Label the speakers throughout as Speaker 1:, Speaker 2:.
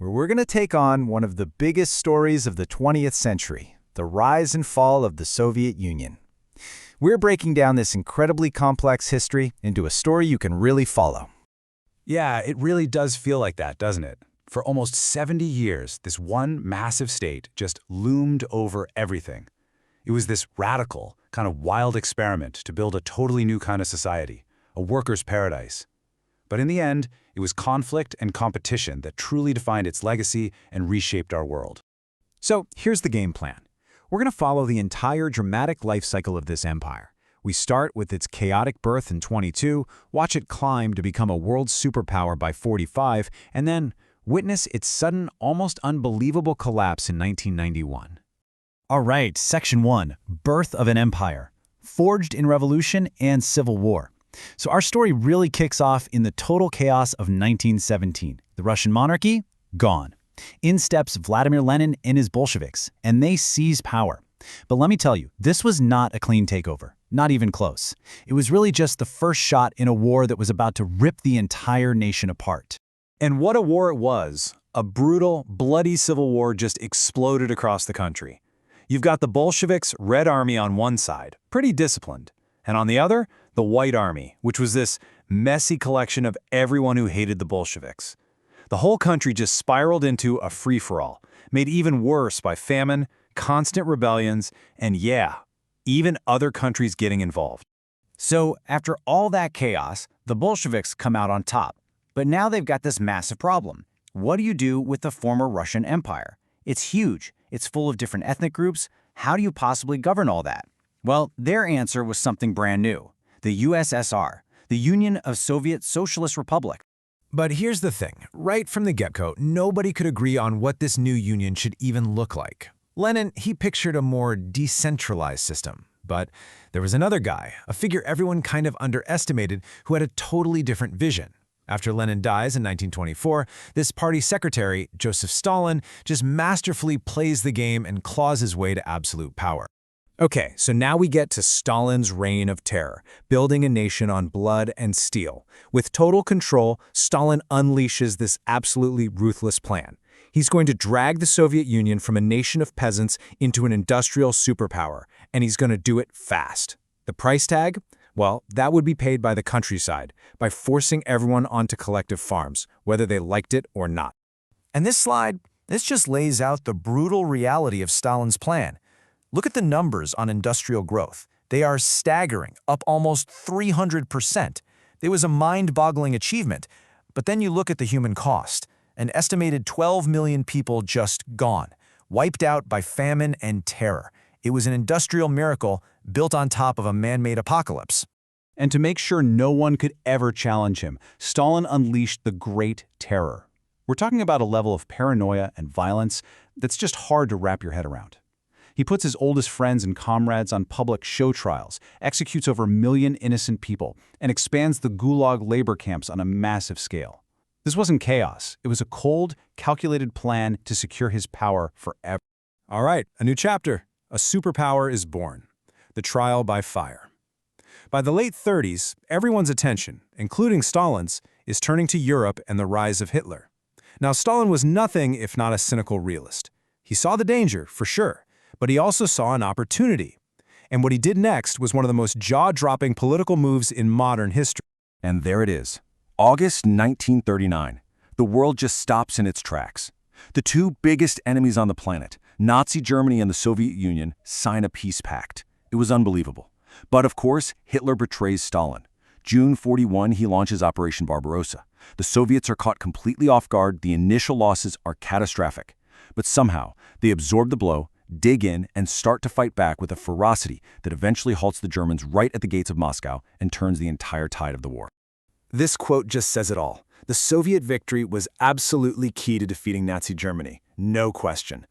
Speaker 1: where we're going to take on one of the biggest stories of the 20th century, the rise and fall of the Soviet Union. We're breaking down this incredibly complex history into a story you can really follow.
Speaker 2: Yeah, it really does feel like that, doesn't it? For almost 70 years, this one massive state just loomed over everything. It was this radical, kind of wild experiment to build a totally new kind of society, a worker's paradise. But in the end, it was conflict and competition that truly defined its legacy and reshaped our world.
Speaker 3: So here's the game plan. We're going to follow the entire dramatic life cycle of this empire. We start with its chaotic birth in 22, watch it climb to become a world superpower by 45, and then witness its sudden, almost unbelievable collapse in 1991.
Speaker 4: All right, Section 1, Birth of an Empire, Forged in Revolution and Civil War. So our story really kicks off in the total chaos of 1917. The Russian monarchy, gone. In steps Vladimir Lenin and his Bolsheviks, and they seize power. But let me tell you, this was not a clean takeover, not even close. It was really just the first shot in a war that was about to rip the entire nation apart.
Speaker 3: And what a war it was. A brutal, bloody civil war just exploded across the country. You've got the Bolsheviks' Red Army on one side, pretty disciplined, and on the other, the White Army, which was this messy collection of everyone who hated the Bolsheviks. The whole country just spiraled into a free-for-all, made even worse by famine, constant rebellions, and yeah, even other countries getting involved.
Speaker 4: So after all that chaos, the Bolsheviks come out on top. But now they've got this massive problem. What do you do with the former Russian Empire? It's huge. It's full of different ethnic groups. How do you possibly govern all that? Well, their answer was something brand new. The USSR, the Union of Soviet Socialist Republic.
Speaker 3: But here's the thing. Right from the get-go, nobody could agree on what this new union should even look like. Lenin, he pictured a more decentralized system. But there was another guy, a figure everyone kind of underestimated, who had a totally different vision. After Lenin dies in 1924, this party secretary, Joseph Stalin, just masterfully plays the game and claws his way to absolute power. Okay, so now we get to Stalin's reign of terror, building a nation on blood and steel. With total control, Stalin unleashes this absolutely ruthless plan. He's going to drag the Soviet Union from a nation of peasants into an industrial superpower, and he's going to do it fast. The price tag? Well, that would be paid by the countryside, by forcing everyone onto collective farms, whether they liked it or not. And this slide, this just lays out the brutal reality of Stalin's plan. Look at the numbers on industrial growth. They are staggering, up almost 300%. It was a mind-boggling achievement. But then you look at the human cost. An estimated 12 million people just gone, wiped out by famine and terror. It was an industrial miracle built on top of a man-made apocalypse.
Speaker 2: And to make sure no one could ever challenge him, Stalin unleashed the Great Terror. We're talking about a level of paranoia and violence that's just hard to wrap your head around. He puts his oldest friends and comrades on public show trials, executes over 1 million innocent people, and expands the Gulag labor camps on a massive scale. This wasn't chaos. It was a cold, calculated plan to secure his power forever.
Speaker 3: All right, a new chapter. A superpower is born. The trial by fire. By the late 30s, everyone's attention, including Stalin's, is turning to Europe and the rise of Hitler. Now, Stalin was nothing if not a cynical realist. He saw the danger, for sure, but he also saw an opportunity. And what he did next was one of the most jaw-dropping political moves in modern history.
Speaker 5: And there it is. August 1939. The world just stops in its tracks. The two biggest enemies on the planet, Nazi Germany and the Soviet Union, sign a peace pact. It was unbelievable. But of course, Hitler betrays Stalin. June 41, he launches Operation Barbarossa. The Soviets are caught completely off guard. The initial losses are catastrophic. But somehow, they absorb the blow, dig in, and start to fight back with a ferocity that eventually halts the Germans right at the gates of Moscow and turns the entire tide of the war.
Speaker 3: This quote just says it all. The Soviet victory was absolutely key to defeating Nazi Germany, no question.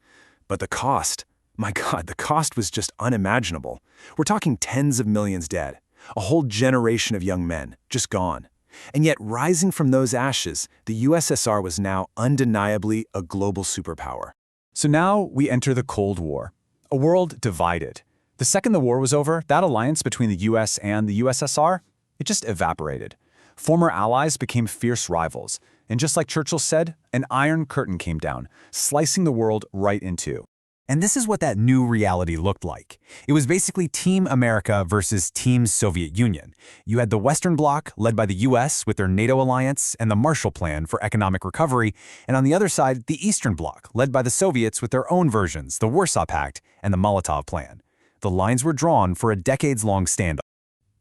Speaker 3: But the cost, my God, the cost was just unimaginable. We're talking tens of millions dead, a whole generation of young men just gone. And yet, rising from those ashes, the USSR was now undeniably a global superpower.
Speaker 2: So now we enter the Cold War, a world divided. The second the war was over, that alliance between the US and the USSR, it just evaporated. Former allies became fierce rivals, And just like Churchill said, an iron curtain came down, slicing the world right in two. And this is what that new reality looked like. It was basically Team America versus Team Soviet Union. You had the Western Bloc, led by the US with their NATO alliance and the Marshall Plan for economic recovery, and on the other side, the Eastern Bloc, led by the Soviets with their own versions, the Warsaw Pact and the Molotov Plan. The lines were drawn for a decades-long standoff.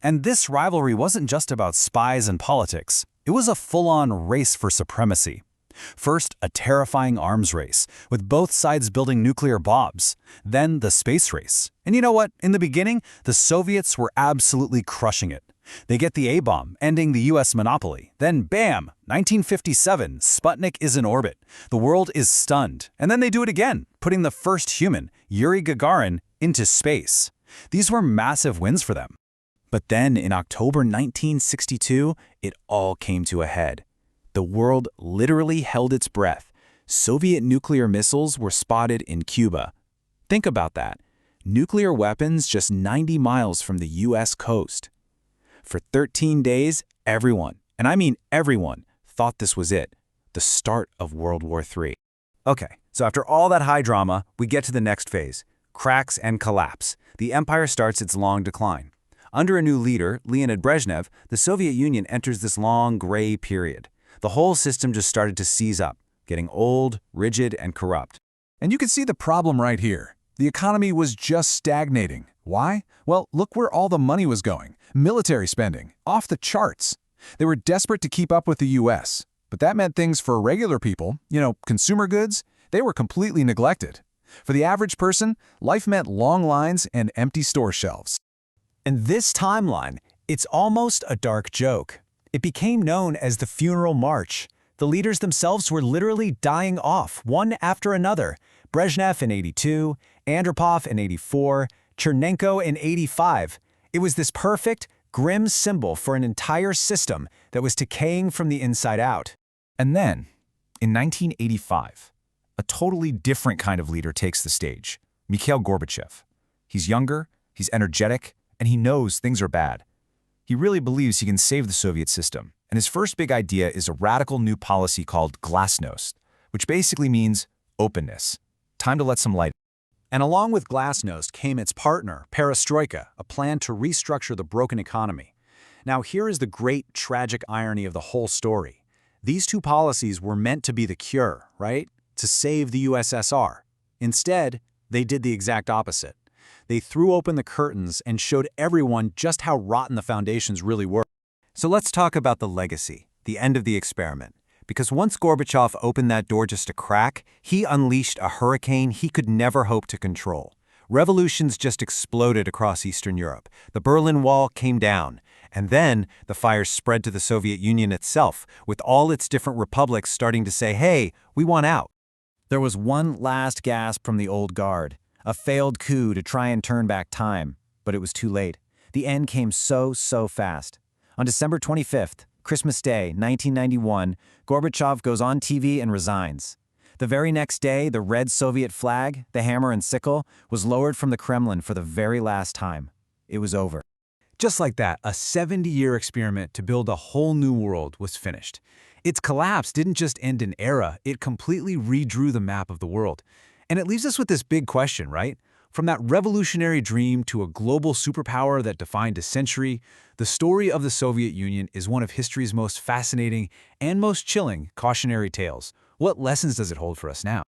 Speaker 2: And this rivalry wasn't just about spies and politics. It was a full-on race for supremacy. First, a terrifying arms race, with both sides building nuclear bombs. Then the space race. And you know what? In the beginning, the Soviets were absolutely crushing it. They get the A-bomb, ending the US monopoly. Then bam, 1957, Sputnik is in orbit. The world is stunned. And then they do it again, putting the first human, Yuri Gagarin, into space. These were massive wins for them. But then in October 1962, it all came to a head. The world literally held its breath. Soviet nuclear missiles were spotted in Cuba. Think about that. Nuclear weapons just 90 miles from the US coast. For 13 days, everyone, and I mean everyone, thought this was it, the start of World War III. Okay, so after all that high drama, we get to the next phase, cracks and collapse. The empire starts its long decline. Under a new leader, Leonid Brezhnev, the Soviet Union enters this long gray period. The whole system just started to seize up, getting old, rigid, and corrupt.
Speaker 3: And you can see the problem right here. The economy was just stagnating. Why? Well, look where all the money was going. Military spending, off the charts. They were desperate to keep up with the US. But that meant things for regular people, consumer goods, they were completely neglected. For the average person, life meant long lines and empty store shelves.
Speaker 2: And this timeline, it's almost a dark joke. It became known as the Funeral March. The leaders themselves were literally dying off, one after another. Brezhnev in 82, Andropov in 84, Chernenko in 85. It was this perfect, grim symbol for an entire system that was decaying from the inside out.
Speaker 1: And then, in 1985, a totally different kind of leader takes the stage, Mikhail Gorbachev. He's younger, he's energetic, and he knows things are bad. He really believes he can save the Soviet system, and his first big idea is a radical new policy called Glasnost, which basically means openness. Time to let some light.
Speaker 2: And along with Glasnost came its partner, Perestroika, a plan to restructure the broken economy. Now here is the great tragic irony of the whole story. These two policies were meant to be the cure, right? To save the USSR. Instead, they did the exact opposite. They threw open the curtains and showed everyone just how rotten the foundations really were. So let's talk about the legacy, the end of the experiment. Because once Gorbachev opened that door just a crack, he unleashed a hurricane he could never hope to control. Revolutions just exploded across Eastern Europe. The Berlin Wall came down. And then the fires spread to the Soviet Union itself, with all its different republics starting to say, hey, we want out.
Speaker 1: There was one last gasp from the old guard. A failed coup to try and turn back time, but it was too late. The end came so fast. On December 25th, Christmas Day, 1991, Gorbachev goes on TV and resigns. The very next day, the red Soviet flag, the hammer and sickle, was lowered from the Kremlin for the very last time. It was over.
Speaker 3: Just like that, a 70-year experiment to build a whole new world was finished. Its collapse didn't just end an era, it completely redrew the map of the world. And it leaves us with this big question, right? From that revolutionary dream to a global superpower that defined a century, the story of the Soviet Union is one of history's most fascinating and most chilling cautionary tales. What lessons does it hold for us now?